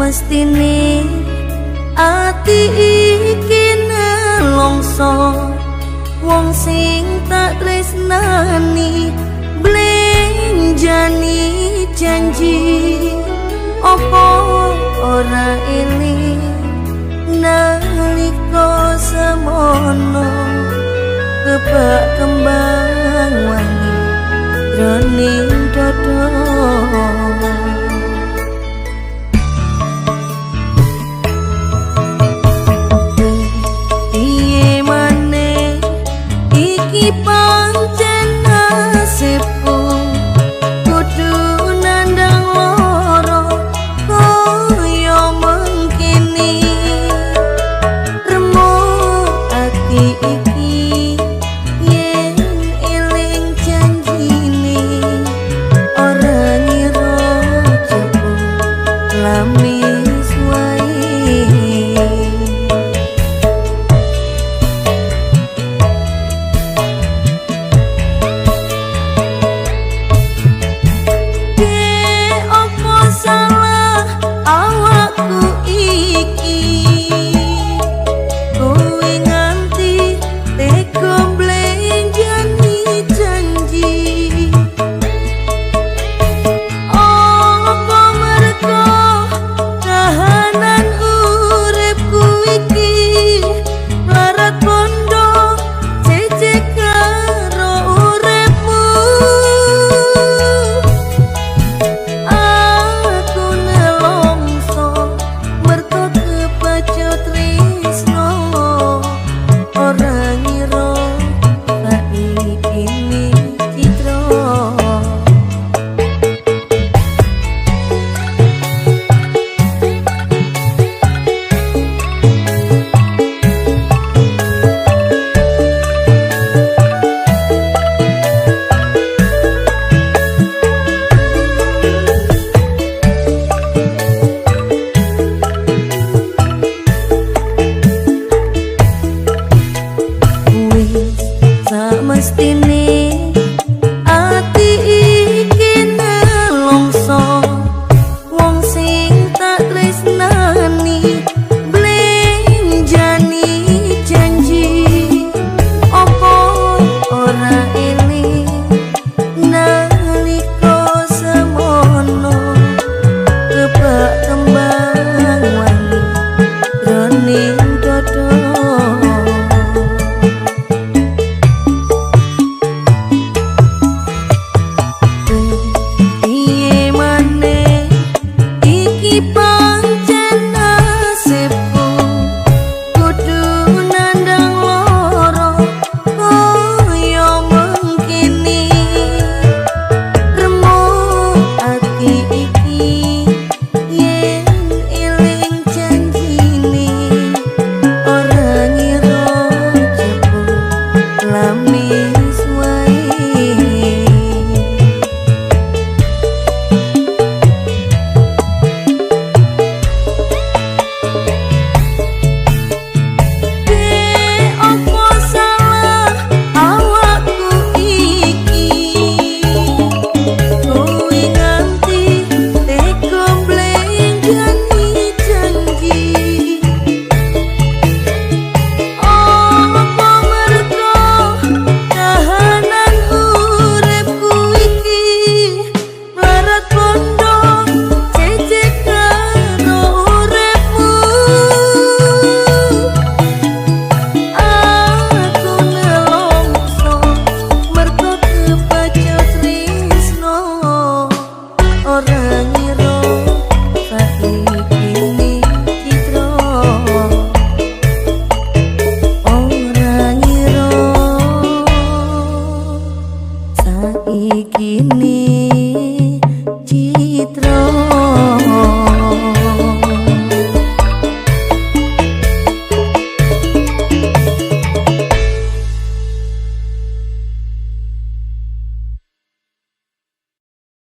mestine ati iki nelongso wong sing tak tresnani blenjani janji opo ora eling nalika semono kebak kembang wangi roning dodo pancen nasibku kudu nandang loro kaya mengkini remuk ati iki yen eling janjine ora ngira salah awakku iki kowe nganti tega mblenjani janji apa mergo kahanan uripku iki mlarat bondo jejeg karo uripmu aku nelongso mergo kepacut tresno ora ngira saiki ini citra wis samestine ati iki nelongso wong sing tak tresnani blenjani janji apa ora eling nalika semono kebak kembang wangi roning dodo piye maneh iki pancen nasibku kudu nandang loro kaya mengkini remuk ati iki yen eling janjine ora ngira jebul lami